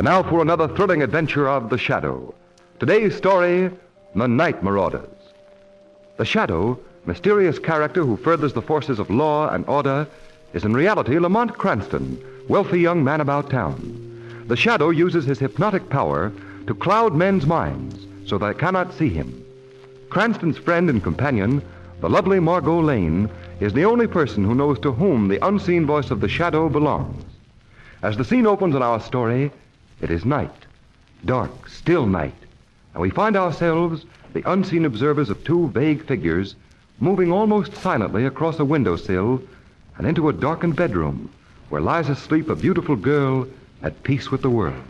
And now for another thrilling adventure of The Shadow. Today's story, The Night Marauders. The Shadow, mysterious character who furthers the forces of law and order, is in reality Lamont Cranston, wealthy young man about town. The Shadow uses his hypnotic power to cloud men's minds so they cannot see him. Cranston's friend and companion, the lovely Margot Lane, is the only person who knows to whom the unseen voice of the Shadow belongs. As the scene opens in our story, it is night, dark, still night, and we find ourselves the unseen observers of two vague figures moving almost silently across a windowsill and into a darkened bedroom where lies asleep a beautiful girl at peace with the world.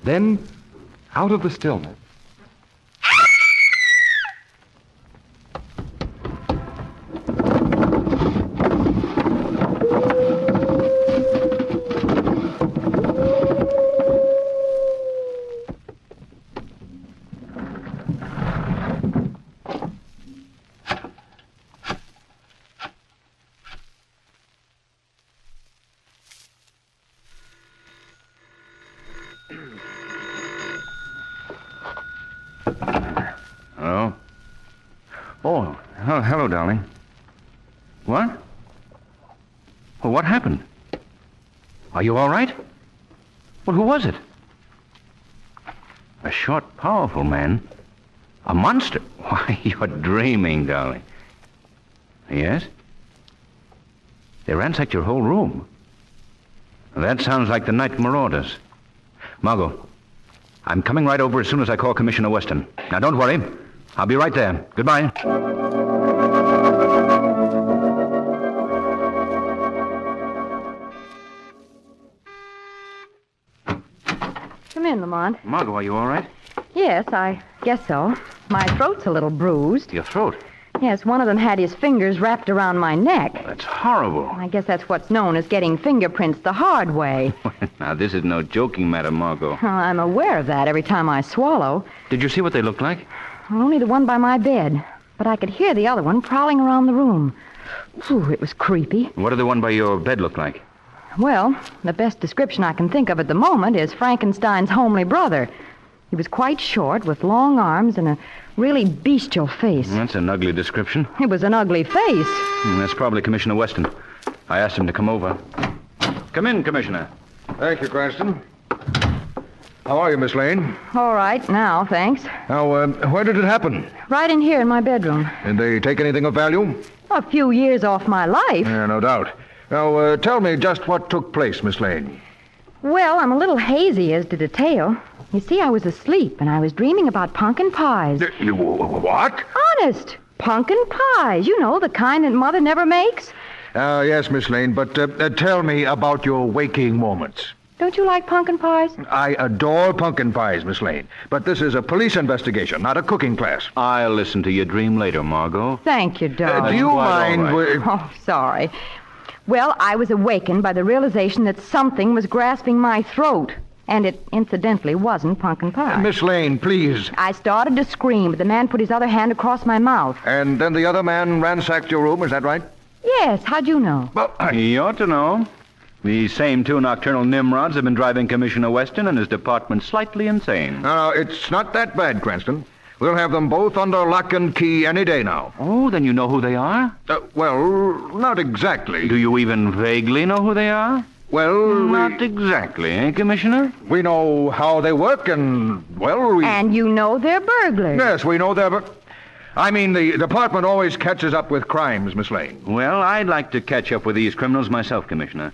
Then, out of the stillness, Hello? Oh, hello, darling. What? Well, what happened? Are you all right? Well, who was it? A short, powerful man? A monster? Why, you're dreaming, darling. Yes? They ransacked your whole room. That sounds like the Night Marauders. Margot, I'm coming right over as soon as I call Commissioner Weston. Now, don't worry. I'll be right there. Goodbye. Come in, Lamont. Margot, are you all right? Yes, I guess so. My throat's a little bruised. Your throat? Yes, one of them had his fingers wrapped around my neck. That's horrible. I guess that's what's known as getting fingerprints the hard way. Now, this is no joking matter, Margot. Well, I'm aware of that every time I swallow. Did you see what they looked like? Well, only the one by my bed. But I could hear the other one prowling around the room. Ooh, it was creepy. What did the one by your bed look like? Well, the best description I can think of at the moment is Frankenstein's homely brother. He was quite short, with long arms and a really bestial face. That's an ugly description. It was an ugly face. That's probably Commissioner Weston. I asked him to come over. Come in, Commissioner. Thank you, Cranston. How are you, Miss Lane? All right, now, thanks. Now, where did it happen? Right in here in my bedroom. Did they take anything of value? A few years off my life. Yeah, no doubt. Now, tell me just what took place, Miss Lane. Well, I'm a little hazy as to detail. You see, I was asleep, and I was dreaming about pumpkin pies. What? Honest. Pumpkin pies. You know, the kind that Mother never makes. Yes, Miss Lane, but tell me about your waking moments. Don't you like pumpkin pies? I adore pumpkin pies, Miss Lane, but this is a police investigation, not a cooking class. I'll listen to your dream later, Margot. Thank you, darling. Do you mind... Oh, sorry. Well, I was awakened by the realization that something was grasping my throat. And it incidentally wasn't pumpkin pie. Miss Lane, please. I started to scream, but the man put his other hand across my mouth. And then the other man ransacked your room, is that right? Yes, how'd you know? Well, He ought to know. These same two nocturnal Nimrods have been driving Commissioner Weston and his department slightly insane. No, it's not that bad, Cranston. We'll have them both under lock and key any day now. Oh, then you know who they are? Well, not exactly. Do you even vaguely know who they are? Well, Not exactly, eh, Commissioner? we know how they work and, well, we... And you know they're burglars. Yes, we know they're... I mean, the department always catches up with crimes, Miss Lane. Well, I'd like to catch up with these criminals myself, Commissioner.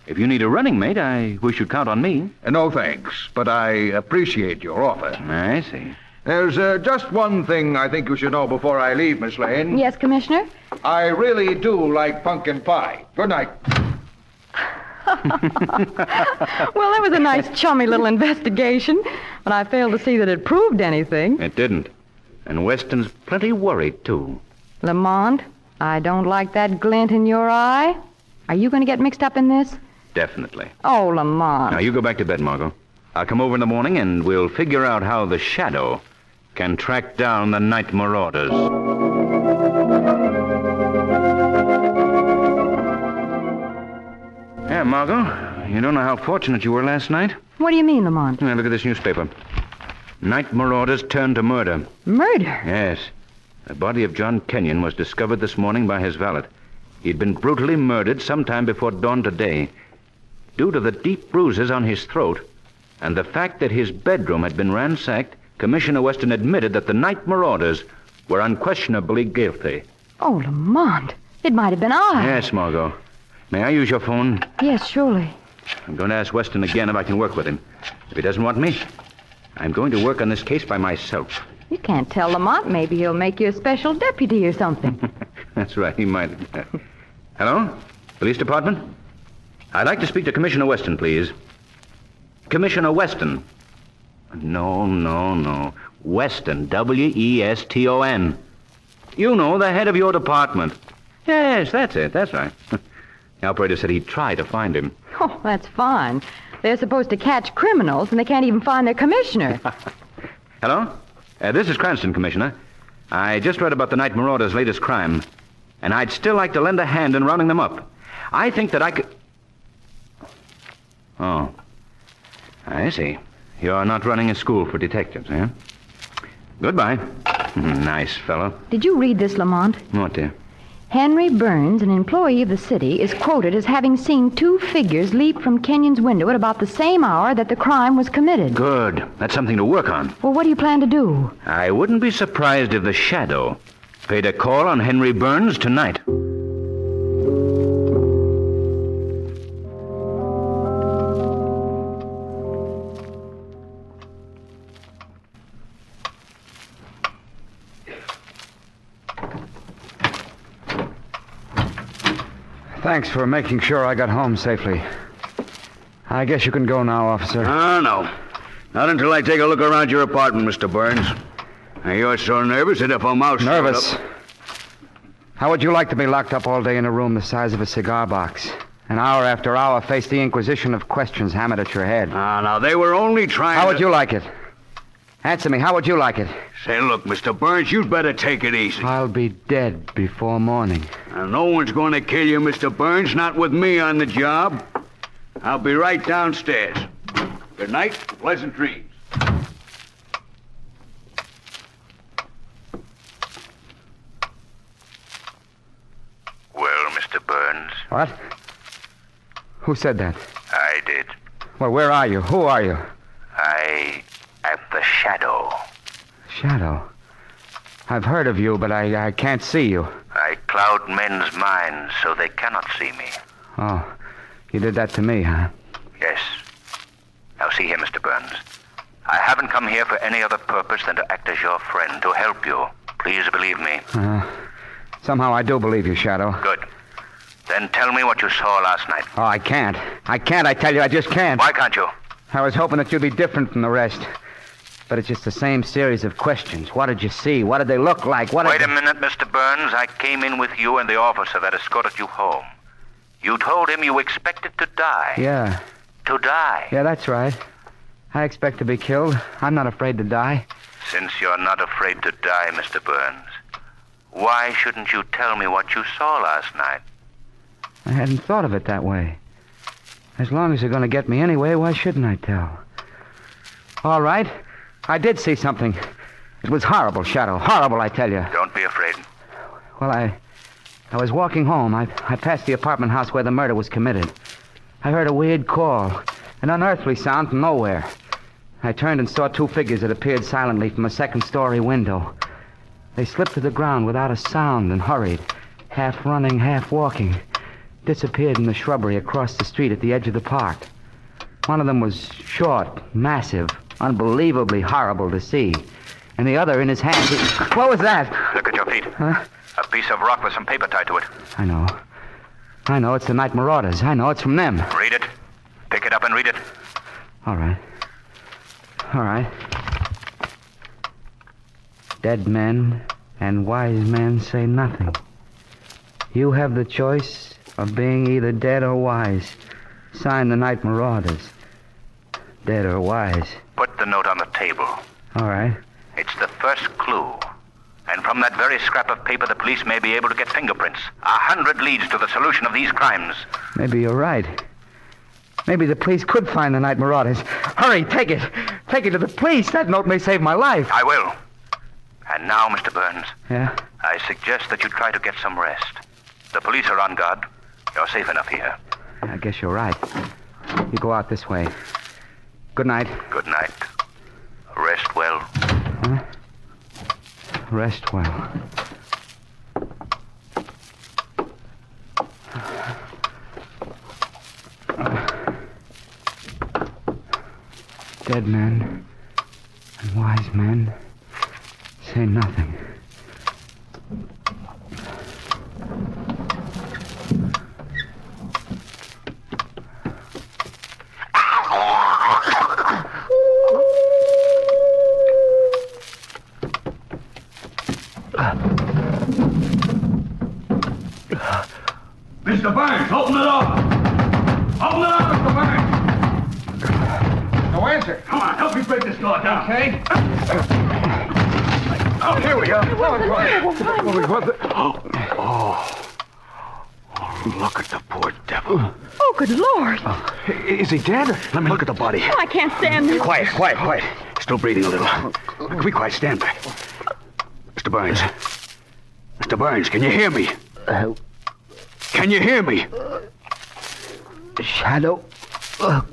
If you need a running mate, I wish you'd count on me. No thanks, but I appreciate your offer. I see. There's just one thing I think you should know before I leave, Miss Lane. Yes, Commissioner? I really do like pumpkin pie. Good night. Well, that was a nice, chummy little investigation, but I failed to see that it proved anything. It didn't. And Weston's plenty worried, too. Lamont, I don't like that glint in your eye. Are you going to get mixed up in this? Definitely. Oh, Lamont. Now, you go back to bed, Margot. I'll come over in the morning and we'll figure out how the Shadow can track down the Night Marauders. Yeah, Margot, You don't know how fortunate you were last night? What do you mean, Lamont? Look at this newspaper. Night Marauders turned to murder. Murder? Yes. The body of John Kenyon was discovered this morning by his valet. He'd been brutally murdered sometime before dawn today. Due to the deep bruises on his throat and the fact that his bedroom had been ransacked, Commissioner Weston admitted that the Night Marauders were unquestionably guilty. Oh, Lamont. It might have been I. Yes, Margot. May I use your phone? Yes, surely. I'm going to ask Weston again if I can work with him. If he doesn't want me, I'm going to work on this case by myself. You can't tell Lamont. Maybe he'll make you a special deputy or something. That's right, he might. Hello? Police Department? I'd like to speak to Commissioner Weston, please. Commissioner Weston. No. Weston, W-E-S-T-O-N. You know, the head of your department. Yes, that's it, that's right. The operator said he'd try to find him. Oh, that's fine. They're supposed to catch criminals, and they can't even find their commissioner. Hello? This is Cranston, Commissioner. I just read about the Night Marauders' latest crime, and I'd still like to lend a hand in rounding them up. I think that I could... Oh, I see. You're not running a school for detectives, eh? Goodbye. Nice fellow. Did you read this, Lamont? What, dear? Henry Burns, an employee of the city, is quoted as having seen two figures leap from Kenyon's window at about the same hour that the crime was committed. Good. That's something to work on. Well, what do you plan to do? I wouldn't be surprised if the Shadow paid a call on Henry Burns tonight. Thanks for making sure I got home safely. I guess you can go now, officer. Oh, no. Not until I take a look around your apartment, Mr. Burns. Now, you're so nervous that if a mouse... Nervous? How would you like to be locked up all day in a room the size of a cigar box? And hour after hour face the inquisition of questions hammered at your head? Ah, now, they were only trying How would you like it? Answer me, how would you like it? Say, look, Mr. Burns, you'd better take it easy. I'll be dead before morning. Now, no one's going to kill you, Mr. Burns, not with me on the job. I'll be right downstairs. Good night, pleasant dreams. Well, Mr. Burns, What? Who said that? I did. Well, where are you? Who are you? I am the Shadow. Shadow. I've heard of you, but I can't see you. I cloud men's minds so they cannot see me. Oh, you did that to me, huh? Yes. Now see here, Mr. Burns. I haven't come here for any other purpose than to act as your friend, to help you. Please believe me. Somehow I do believe you, Shadow. Good. Then tell me what you saw last night. Oh, I can't. I tell you, I just can't. Why can't you? I was hoping that you'd be different from the rest. But it's just the same series of questions. What did you see? What did they look like? Wait a minute, Mr. Burns. I came in with you and the officer that escorted you home. You told him you expected to die. Yeah. To die. Yeah, that's right. I expect to be killed. I'm not afraid to die. Since you're not afraid to die, Mr. Burns, why shouldn't you tell me what you saw last night? I hadn't thought of it that way. As long as they're going to get me anyway, why shouldn't I tell? All right. I did see something. It was horrible, Shadow. Horrible, I tell you. Don't be afraid. Well, I was walking home. I passed the apartment house where the murder was committed. I heard a weird call, an unearthly sound from nowhere. I turned and saw two figures that appeared silently from a second-story window. They slipped to the ground without a sound and hurried, half running, half walking. Disappeared in the shrubbery across the street at the edge of the park. One of them was short, massive, unbelievably horrible to see. And the other in his hand... What was that? Look at your feet. Huh? A piece of rock with some paper tied to it. I know, it's the Night Marauders. I know, it's from them. Read it. Pick it up and read it. All right. Dead men and wise men say nothing. You have the choice of being either dead or wise. Sign the Night Marauders. Dead or wise. Put the note on the table. All right. It's the first clue. And from that very scrap of paper, the police may be able to get fingerprints. 100 leads to the solution of these crimes. Maybe you're right. Maybe the police could find the Night Marauders. Hurry, take it. Take it to the police. That note may save my life. I will. And now, Mr. Burns, Yeah? I suggest that you try to get some rest. The police are on guard. You're safe enough here. I guess you're right. You go out this way. Good night. Good night. Rest well. Rest well. Dead men and wise men say nothing. Mr. Burns, open the door. Open the door, Mr. Burns. No answer. Come on, help me break this door down. Okay. Oh, here we are. Look at the poor devil. Oh, good Lord. Is he dead? Let me look at the body. Oh, I can't stand this. Quiet. Still breathing a little. Be quiet, stand back. Mr. Burns. Mr. Burns, can you hear me? Can you hear me? Shadow. The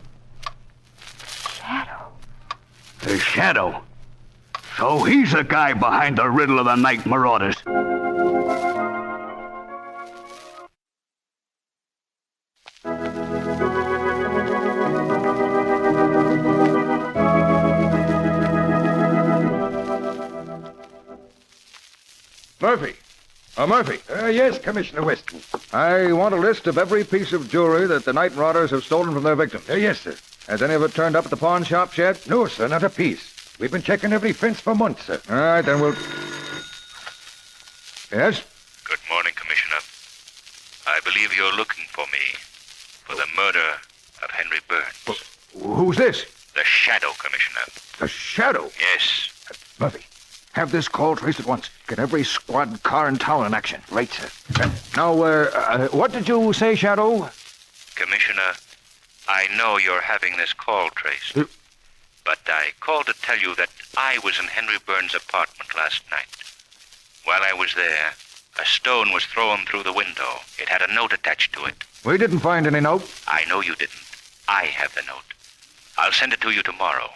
Shadow. So he's the guy behind the riddle of the Night Marauders. Murphy. Murphy. Yes, Commissioner Weston. I want a list of every piece of jewelry that the Night Marauders have stolen from their victims. Yes, sir. Has any of it turned up at the pawn shops yet? No, sir, not a piece. We've been checking every fence for months, sir. All right, then we'll... Yes? Good morning, Commissioner. I believe you're looking for me for the murder of Henry Burns. Who's this? The Shadow, Commissioner. The Shadow. Yes. Murphy, have this call traced at once. Get every squad car in town in action. Right, sir. Now, what did you say, Shadow? Commissioner, I know you're having this call traced. But I called to tell you that I was in Henry Burns' apartment last night. While I was there, a stone was thrown through the window. It had a note attached to it. We didn't find any note. I know you didn't. I have the note. I'll send it to you tomorrow.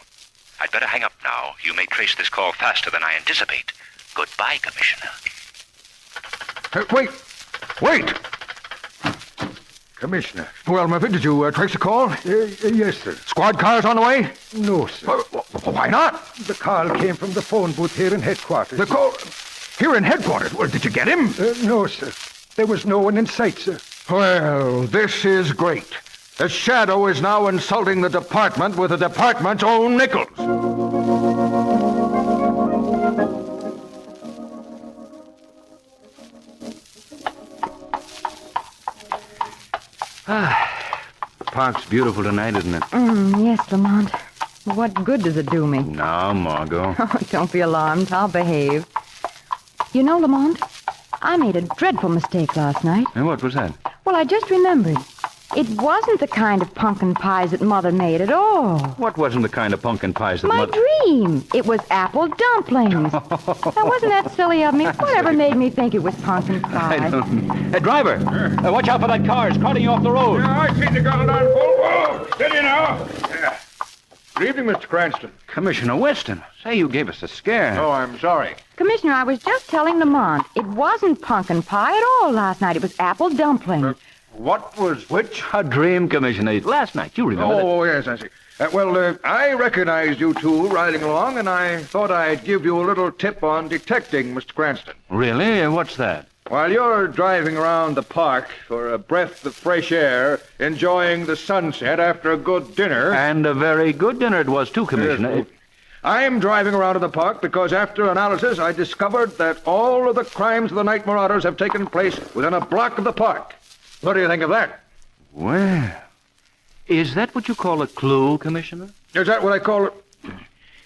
I'd better hang up now. You may trace this call faster than I anticipate. Goodbye, Commissioner. Wait! Commissioner. Well, Murphy, did you trace the call? Yes, sir. Squad cars on the way? No, sir. Why not? The call came from the phone booth here in headquarters. The call... Here in headquarters. Well, did you get him? No, sir. There was no one in sight, sir. Well, this is great. The Shadow is now insulting the department with the department's own nickels. Park's beautiful tonight, isn't it? Yes, Lamont. What good does it do me? No, Margot. Oh, don't be alarmed. I'll behave. You know, Lamont, I made a dreadful mistake last night. And what was that? Well, I just remembered. It wasn't the kind of pumpkin pies that Mother made at all. What wasn't the kind of pumpkin pies that My dream. It was apple dumplings. Now, wasn't that silly of me? Whatever made me think it was pumpkin pie? Hey, driver! Watch out for that car. It's carting you off the road. I see the gun on full. Whoa, steady now. Good evening, Mr. Cranston. Commissioner Weston. Say, you gave us a scare. Oh, I'm sorry. Commissioner, I was just telling Lamont. It wasn't pumpkin pie at all last night. It was apple dumplings. What was which? A dream, Commissioner. Last night, you remember that? Oh, yes, I see. I recognized you two riding along, and I thought I'd give you a little tip on detecting, Mr. Cranston. Really? What's that? While you're driving around the park for a breath of fresh air, enjoying the sunset after a good dinner... And a very good dinner it was, too, Commissioner. Yes, I'm driving around in the park because after analysis, I discovered that all of the crimes of the Night Marauders have taken place within a block of the park. What do you think of that? Well, is that what you call a clue, Commissioner? Is that what I call it?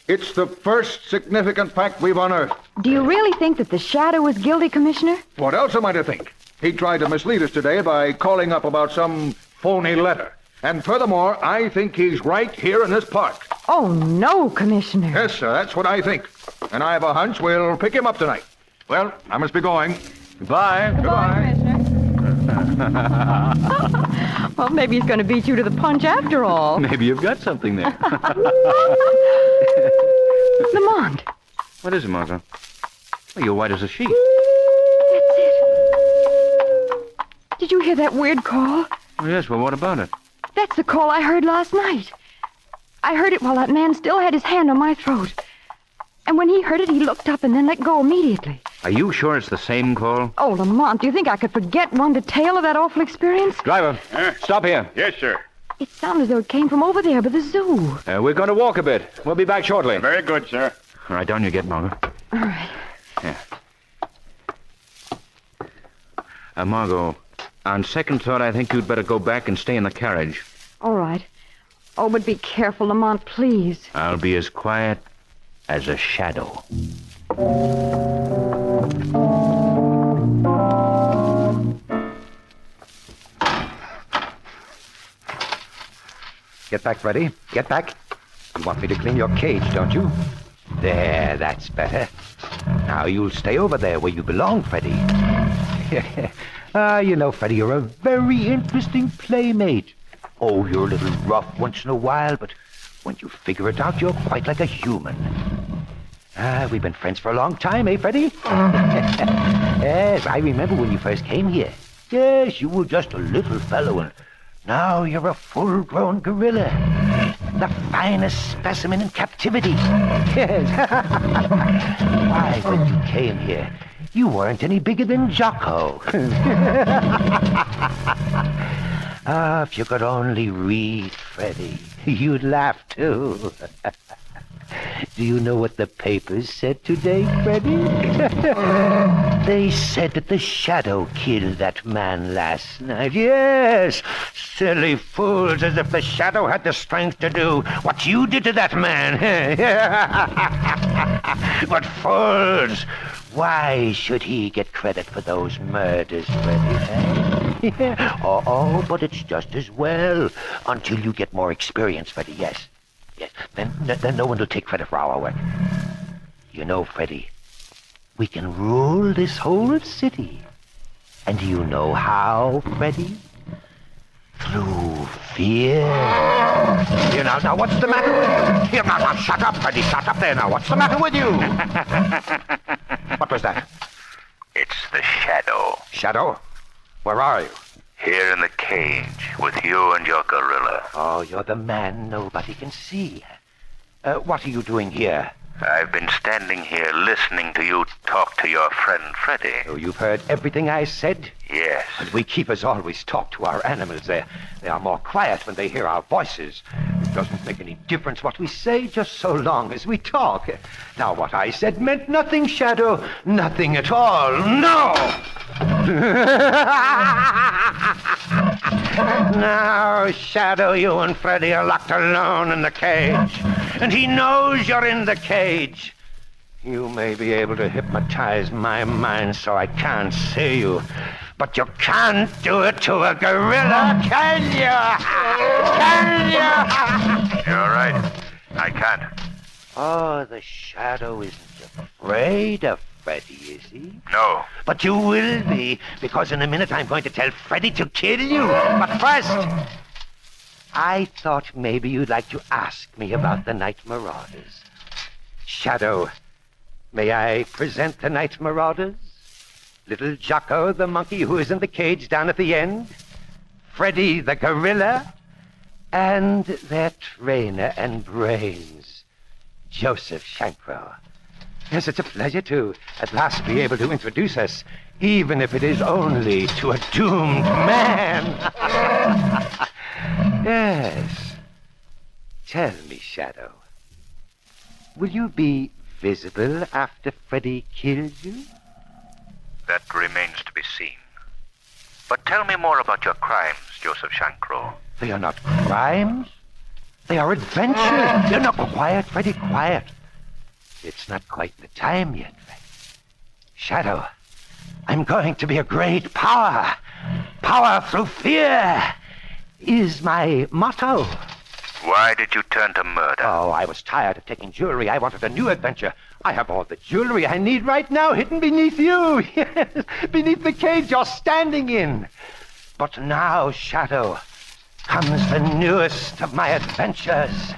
It's the first significant fact we've unearthed. Do you really think that the Shadow was guilty, Commissioner? What else am I to think? He tried to mislead us today by calling up about some phony letter. And furthermore, I think he's right here in this park. Oh, no, Commissioner. Yes, sir, that's what I think. And I have a hunch we'll pick him up tonight. Well, I must be going. Goodbye. Goodbye, Commissioner. Well, maybe he's going to beat you to the punch after all. Maybe you've got something there. Lamont. What is it, Margot? Well, you're white as a sheet. That's it. Did you hear that weird call? Oh, yes, well, what about it? That's the call I heard last night. I heard it while that man still had his hand on my throat. And when he heard it, he looked up and then let go immediately. Are you sure it's the same call? Oh, Lamont, do you think I could forget one detail of that awful experience? Driver, stop here. Yes, sir. It sounded as though it came from over there by the zoo. We're going to walk a bit. We'll be back shortly. Very good, sir. All right, down you get, Margot. All right. Yeah. Margot, on second thought, I think you'd better go back and stay in the carriage. All right. Oh, but be careful, Lamont, please. I'll be as quiet as a shadow. Get back, Freddy. Get back. You want me to clean your cage, don't you? There, that's better. Now you'll stay over there where you belong, Freddy. You know, Freddy, you're a very interesting playmate. Oh, you're a little rough once in a while, but when you figure it out, you're quite like a human. We've been friends for a long time, eh, Freddy? Yes, I remember when you first came here. Yes, you were just a little fellow, and now you're a full-grown gorilla. The finest specimen in captivity. Yes. Why, when you came here, you weren't any bigger than Jocko. If you could only read, Freddy, you'd laugh, too. Do you know what the papers said today, Freddy? They said that the Shadow killed that man last night. Yes! Silly fools, as if the Shadow had the strength to do what you did to that man. But fools, why should he get credit for those murders, Freddy? Oh, but it's just as well until you get more experience, Freddy, yes. Yes, then no one will take credit for our work. You know, Freddy, we can rule this whole city. And do you know how, Freddy? Through fear. Here, now, what's the matter with you? Here, now, shut up, Freddy, shut up there now. What's the matter with you? What was that? It's the Shadow. Shadow? Where are you? Here in the cage with you and your gorilla. Oh, you're the man nobody can see. What are you doing here? I've been standing here listening to you talk to your friend Freddy. Oh, you've heard everything I said? Yes. And we keepers always talk to our animals. They are more quiet when they hear our voices. It doesn't make any difference what we say, just so long as we talk. Now, what I said meant nothing, Shadow. Nothing at all. No! Now, Shadow, you and Freddy are locked alone in the cage. And he knows you're in the cage. You may be able to hypnotize my mind so I can't see you. But you can't do it to a gorilla, can you? Can you? You're right. I can't. Oh, the Shadow isn't afraid of Freddy, is he? No. But you will be, because in a minute I'm going to tell Freddy to kill you. But first, I thought maybe you'd like to ask me about the Night Marauders. Shadow, may I present the Night Marauders? Little Jocko, the monkey who is in the cage down at the end. Freddy, the gorilla. And their trainer and brains, Joseph Shankro. Yes, it's a pleasure to at last be able to introduce us, even if it is only to a doomed man. Yes. Tell me, Shadow, will you be visible after Freddy kills you? That remains to be seen. But tell me more about your crimes, Joseph Shankro. They are not crimes. They are adventures. You're not quiet, Freddy, quiet. It's not quite the time yet, Freddy. Shadow, I'm going to be a great power. Power through fear. is my motto. Why did you turn to murder? Oh, I was tired of taking jewelry. I wanted a new adventure. I have all the jewelry I need right now hidden beneath you. Yes, beneath the cage you're standing in. But now, Shadow, comes the newest of my adventures.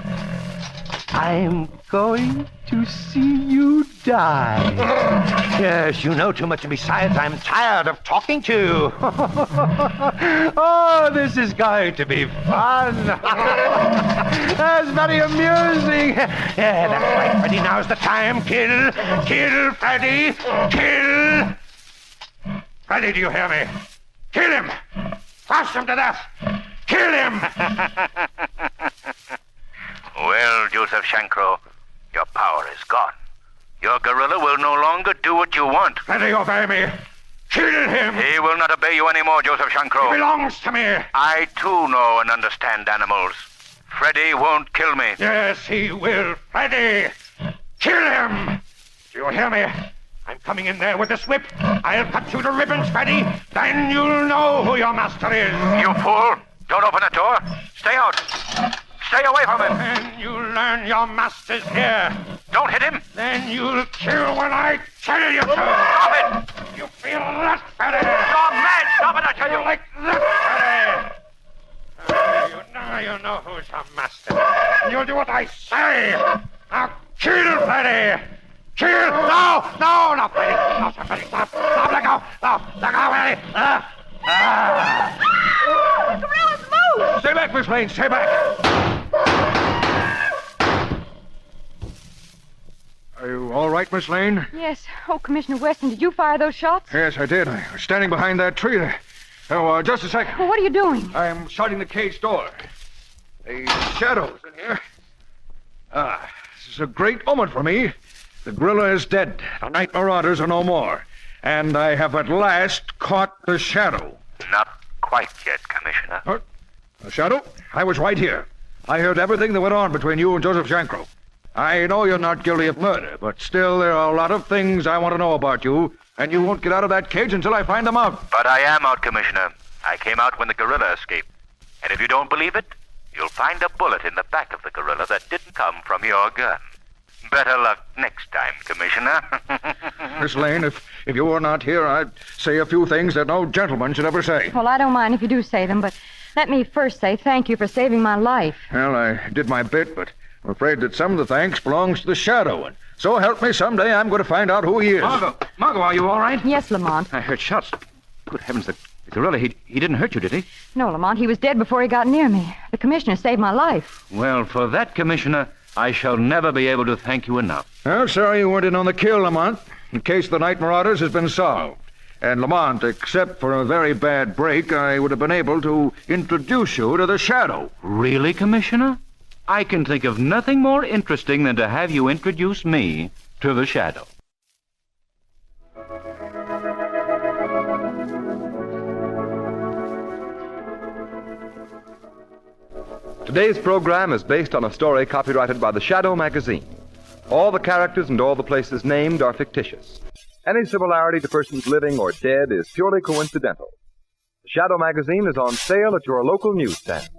I'm going to see you die. Yes, you know too much, and besides, I'm tired of talking to you. Oh, this is going to be fun. That's very amusing. Yeah, that's right, Freddy. Now's the time. Kill, Freddy, kill. Freddy, do you hear me? Kill him. Crush him to death. Kill him. Well, Joseph Shankro, your power is gone. Your gorilla will no longer do what you want. Freddy, obey me. Kill him. He will not obey you anymore, Joseph Shankro. He belongs to me. I, too, know and understand animals. Freddy won't kill me. Yes, he will. Freddy, kill him. Do you hear me? I'm coming in there with this whip. I'll cut you to ribbons, Freddy. Then you'll know who your master is. You fool! Don't open the door. Stay out. Stay away from him. Then you'll learn your master's here. Don't hit him. Then you'll kill when I tell you to. Stop it. You feel that, Freddy? You're mad. Stop it, I tell you. Like that, Freddy. Now you know who's your master. You'll do what I say. Now kill Freddy. Kill! No, Freddy. No, Freddy, stop. Stop, let go. No, let go, Freddy. The gorillas move! Stay back, Miss Lane. Stay back. Are you all right, Miss Lane? Yes. Oh, Commissioner Weston, did you fire those shots? Yes, I did. I was standing behind that tree there. Oh, just a second. Well, what are you doing? I'm shutting the cage door. The shadows in here. This is a great moment for me. The gorilla is dead. The Night Marauders are no more. And I have at last caught the shadow. Not quite yet, Commissioner. What? The shadow? I was right here. I heard everything that went on between you and Joseph Shankro. I know you're not guilty of murder, but still there are a lot of things I want to know about you, and you won't get out of that cage until I find them out. But I am out, Commissioner. I came out when the gorilla escaped. And if you don't believe it, you'll find a bullet in the back of the gorilla that didn't come from your gun. Better luck next time, Commissioner. Miss Lane, if you were not here, I'd say a few things that no gentleman should ever say. Well, I don't mind if you do say them, but let me first say thank you for saving my life. Well, I did my bit, but I'm afraid that some of the thanks belongs to the shadow, and so help me, someday I'm going to find out who he is. Margot, are you all right? Yes, Lamont. I heard shots. Good heavens, the gorilla, he didn't hurt you, did he? No, Lamont, he was dead before he got near me. The commissioner saved my life. Well, for that, Commissioner, I shall never be able to thank you enough. Well, sorry you weren't in on the kill, Lamont. The case of the Night Marauders has been solved. And Lamont, except for a very bad break, I would have been able to introduce you to the shadow. Really, Commissioner? I can think of nothing more interesting than to have you introduce me to the shadow. Today's program is based on a story copyrighted by the Shadow magazine. All the characters and all the places named are fictitious. Any similarity to persons living or dead is purely coincidental. The Shadow magazine is on sale at your local newsstand.